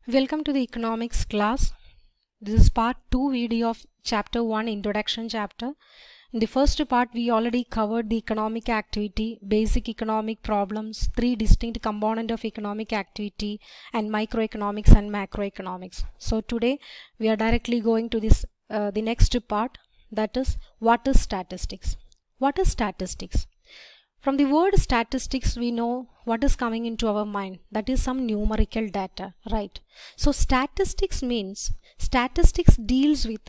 Welcome to the economics class. This is part 2 video of chapter 1 introduction chapter. In the first part we already covered the economic activity, basic economic problems, 3 distinct components of economic activity and microeconomics and macroeconomics. So today we are directly going to this the next part, that is what is statistics. What is statistics? From the word statistics, we know what is coming into our mind. That is some numerical data, right? So statistics deals with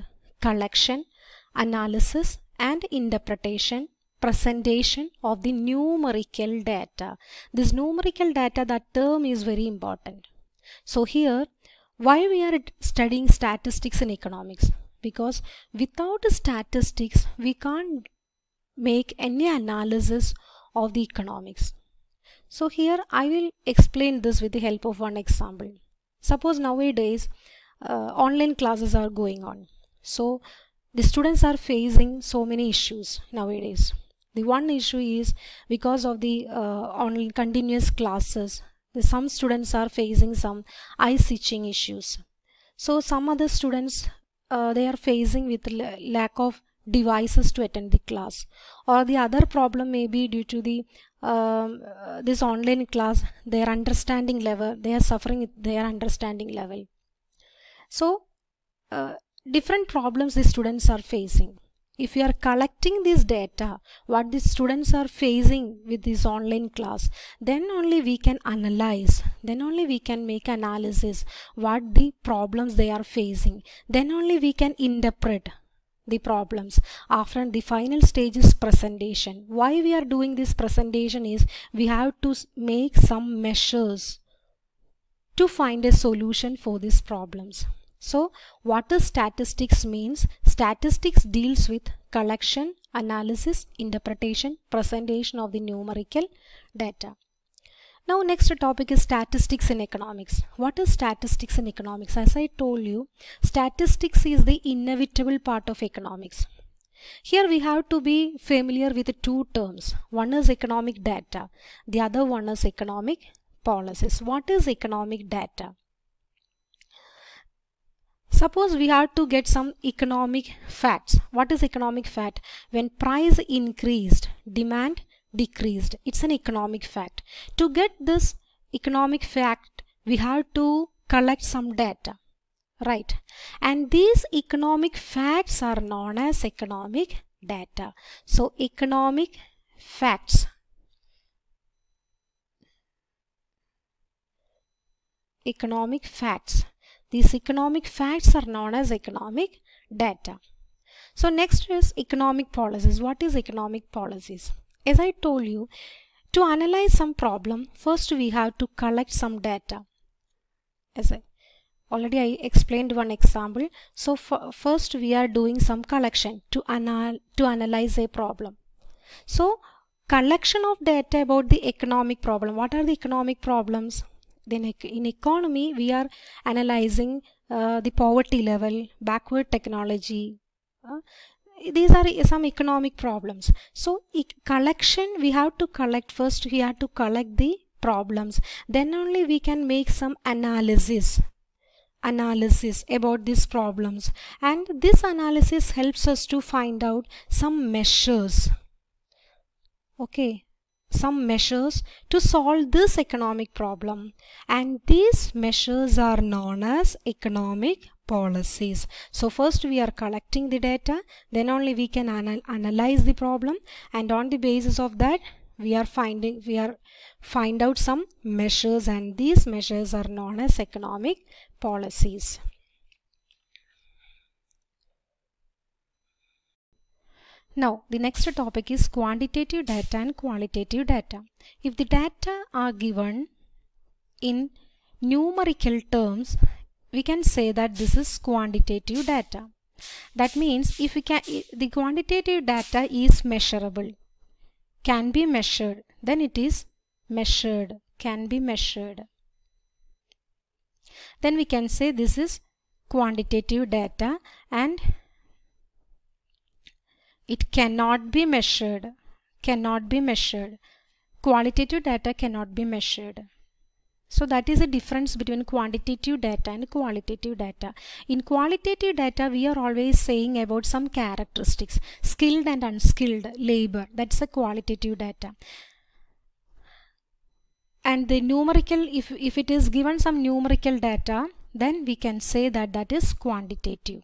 collection, analysis and interpretation, presentation of the numerical data. This numerical data, that term is very important. So here, why we are studying statistics in economics? Because without statistics, we can't make any analysis of the economics. So here I will explain this with the help of one example. Suppose nowadays online classes are going on. So the students are facing so many issues nowadays. The one issue is because of the online continuous classes, some students are facing some eye itching issues. So some other students they are facing with lack of devices to attend the class, or the other problem may be due to the this online class, their understanding level, they are suffering with their understanding level. So different problems the students are facing. If you are collecting this data, what the students are facing with this online class, then only we can analyze, then only we can make analysis what the problems they are facing, then only we can interpret the problems. After the final stage is presentation. Why we are doing this presentation is we have to make some measures to find a solution for these problems. So what is statistics means? Statistics deals with collection, analysis, interpretation, presentation of the numerical data. Now next topic is statistics in economics. What is statistics in economics? As I told you, statistics is the inevitable part of economics. Here we have to be familiar with two terms. One is economic data, the other one is economic policies. What is economic data? Suppose we have to get some economic facts. What is economic fact? When price increased, demand decreased. It's an economic fact. To get this economic fact, we have to collect some data, right? And these economic facts are known as economic data. So economic facts. Economic facts. These economic facts are known as economic data. So next is economic policies. What is economic policies? As I told you, to analyze some problem, first we have to collect some data. As I explained one example. So first we are doing some collection to analyze a problem. So collection of data about the economic problem. What are the economic problems? Then in economy we are analyzing the poverty level, backward technology. These are some economic problems. So collection, we have to collect first, we have to collect the problems, then only we can make some analysis about these problems, and this analysis helps us to find out some measures, okay, some measures to solve this economic problem, and these measures are known as economic policies. So first we are collecting the data, then only we can analyze the problem, and on the basis of that we are find out some measures, and these measures are known as economic policies. Now the next topic is quantitative data and qualitative data. If the data are given in numerical terms, we can say that this is quantitative data. That means if the quantitative data is measurable, can be measured, then it is measured, can be measured. Then we can say this is quantitative data, and it cannot be measured, cannot be measured. Qualitative data cannot be measured. So that is the difference between quantitative data and qualitative data. In qualitative data, we are always saying about some characteristics, skilled and unskilled labor. That's a qualitative data. And the numerical, if it is given some numerical data, then we can say that that is quantitative.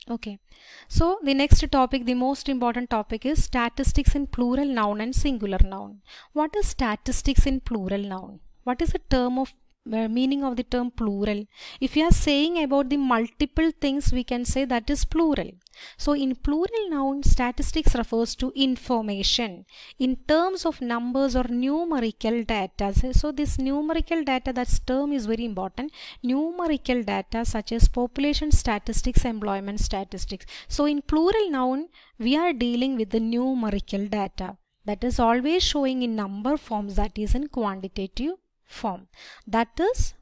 Okay, so the next topic, the most important topic, is statistics in plural noun and singular noun. What is statistics in plural noun? What is the term of meaning of the term plural? If you are saying about the multiple things, we can say that is plural. So in plural noun, statistics refers to information in terms of numbers or numerical data. So this numerical data, that term is very important. Numerical data such as population statistics, employment statistics. So in plural noun, we are dealing with the numerical data that is always showing in number forms, that is in quantitative form. That is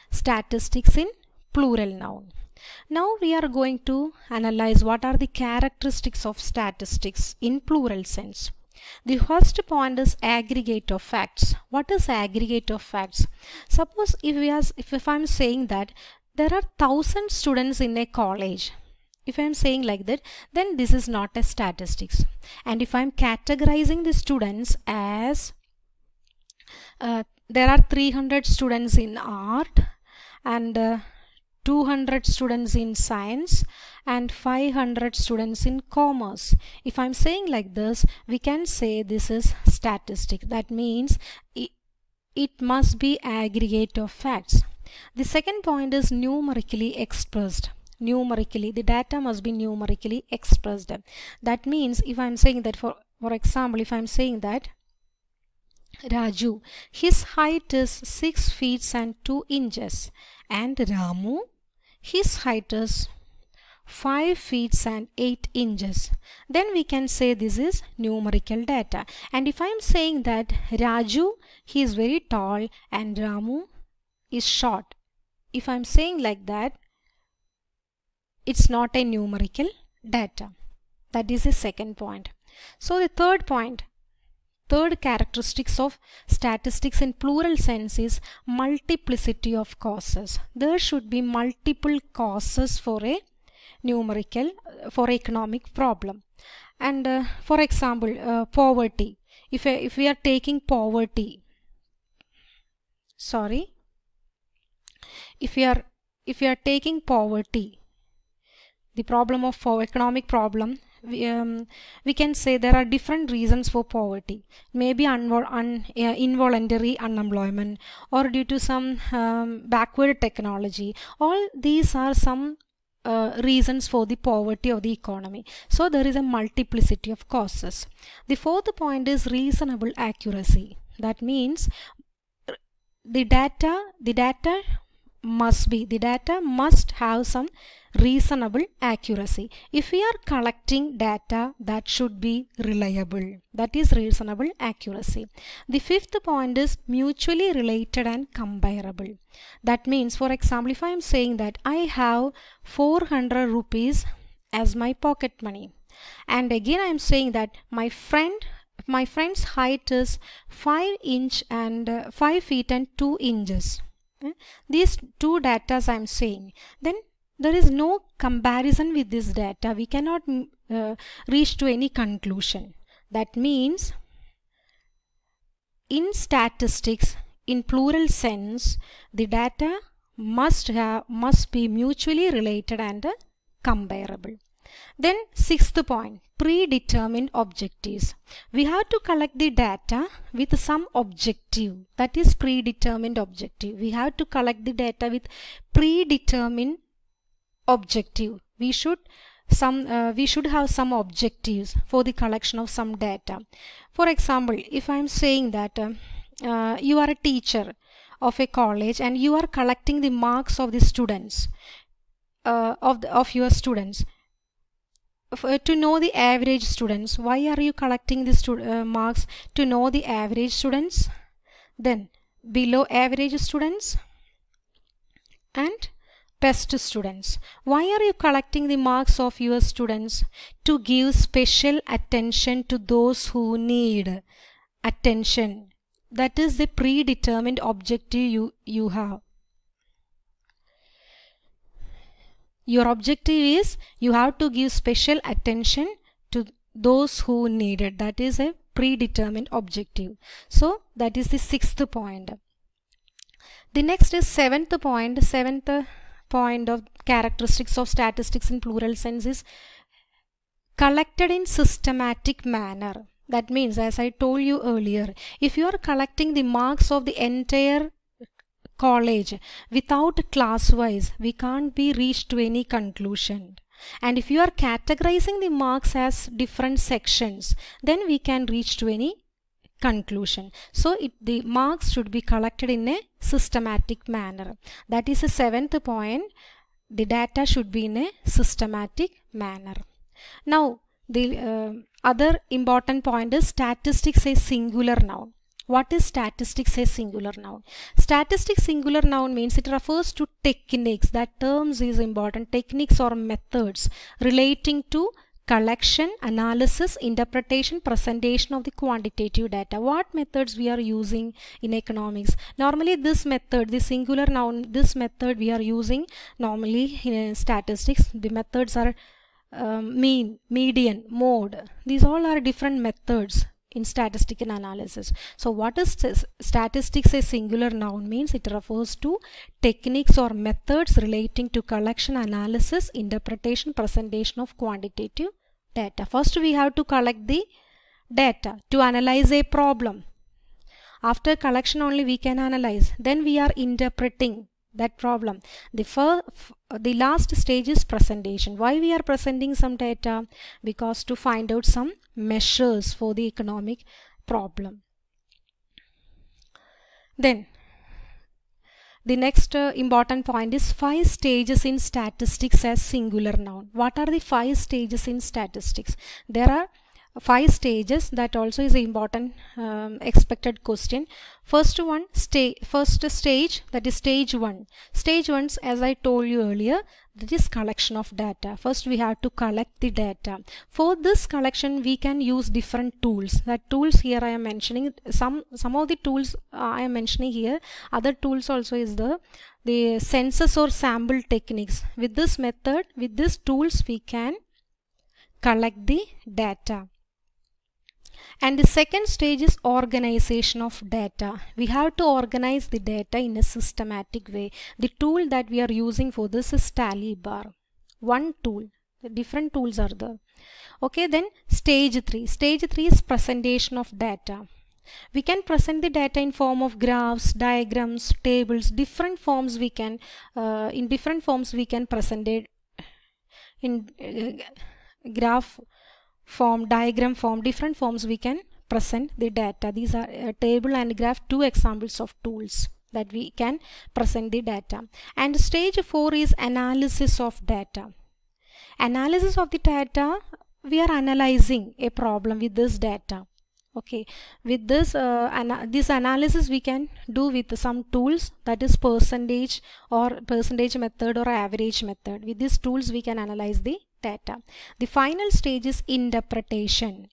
statistics in plural noun. Now we are going to analyze what are the characteristics of statistics in plural sense. The first point is aggregate of facts. What is aggregate of facts? Suppose if I'm saying that there are 1,000 students in a college, if I'm saying like that, then this is not a statistics. And if I'm categorizing the students as there are 300 students in art and 200 students in science and 500 students in commerce. If I'm saying like this, we can say this is statistic. That means it must be aggregate of facts. The second point is numerically expressed. Numerically, the data must be numerically expressed. That means if I'm saying that, for example, if I'm saying that Raju, his height is 6 feet and 2 inches, and Ramu, his height is 5 feet and 8 inches, then we can say this is numerical data. And if I am saying that Raju, he is very tall and Ramu is short, if I am saying like that, it's not a numerical data. That is the second point. So the third point, third characteristics of statistics in plural sense is multiplicity of causes. There should be multiple causes for a numerical, for economic problem. And for example, poverty. If we are taking poverty, if we are taking poverty, the problem of economic problem, we can say there are different reasons for poverty. Maybe involuntary unemployment, or due to some backward technology. All these are some reasons for the poverty of the economy. So there is a multiplicity of causes. The fourth point is reasonable accuracy. That means the data must have some reasonable accuracy. If we are collecting data, that should be reliable. That is reasonable accuracy. The fifth point is mutually related and comparable. That means, for example, if I am saying that I have 400 rupees as my pocket money, and again I am saying that my friend's height is 5 feet and 2 inches. These two data I am saying, then there is no comparison with this data. We cannot reach to any conclusion. That means in statistics, in plural sense, the data must be mutually related and comparable. Then sixth point, predetermined objectives. We have to collect the data with some objective. That is predetermined objective. We have to collect the data with predetermined objective. We should have some objectives for the collection of some data. For example, if I am saying that you are a teacher of a college and you are collecting the marks of the students of your students. To know the average students. Why are you collecting the marks? To know the average students, then below average students and best students. Why are you collecting the marks of your students? To give special attention to those who need attention, that is the predetermined objective you have. Your objective is you have to give special attention to those who need it. That is a predetermined objective. So that is the 6th point. The next is 7th point. 7th point of characteristics of statistics in plural sense is collected in systematic manner. That means, as I told you earlier, if you are collecting the marks of the entire college without class wise, we can't be reached to any conclusion. And if you are categorizing the marks as different sections, then we can reach to any conclusion. So the marks should be collected in a systematic manner. That is the 7th point. The data should be in a systematic manner. Now the other important point is statistics a singular noun. What is statistics a singular noun? Statistics singular noun means it refers to techniques. That terms is important. Techniques or methods relating to collection, analysis, interpretation, presentation of the quantitative data. What methods we are using in economics? Normally this method, the singular noun, this method we are using normally in statistics. The methods are mean, median, mode. These all are different methods in statistical analysis. So what is statistics a singular noun means it refers to techniques or methods relating to collection, analysis, interpretation, presentation of quantitative data. First we have to collect the data to analyze a problem. After collection only we can analyze. Then we are interpreting that problem. The last stage is presentation. Why we are presenting some data? Because to find out some measures for the economic problem. Then the next important point is 5 stages in statistics as singular noun. What are the 5 stages in statistics? There are 5 stages. That also is an important expected question. First stage, that is stage 1. Stage 1, as I told you earlier, that is collection of data. First we have to collect the data. For this collection we can use different tools. That tools here I am mentioning, some of the tools I am mentioning here. Other tools also is the census or sample techniques. With this method, with these tools we can collect the data. And the second stage is organization of data. We have to organize the data in a systematic way. The tool that we are using for this is tally bar. One tool. The different tools are there. Okay, then stage 3. Stage 3 is presentation of data. We can present the data in form of graphs, diagrams, tables, different forms we can, in different forms we can present it in graph form, diagram form, different forms we can present the data. These are table and graph, 2 examples of tools that we can present the data. And stage 4 is analysis of data. Analysis of the data, we are analyzing a problem with this data. Okay, with this this analysis we can do with some tools, that is percentage method or average method. With these tools we can analyze the data. The final stage is interpretation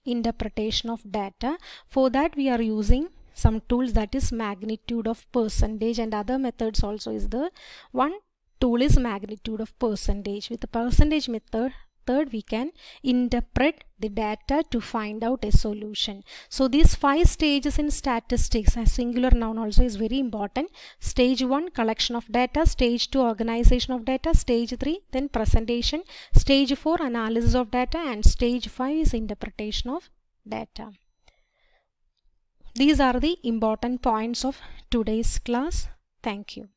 of data. For that we are using some tools, that is magnitude of percentage, and other methods also is the one tool is magnitude of percentage. With the percentage method we can interpret the data to find out a solution. So these 5 stages in statistics as singular noun also is very important. Stage 1 collection of data, stage 2 organization of data, stage 3 then presentation, stage 4 analysis of data, and stage 5 is interpretation of data. These are the important points of today's class. Thank you.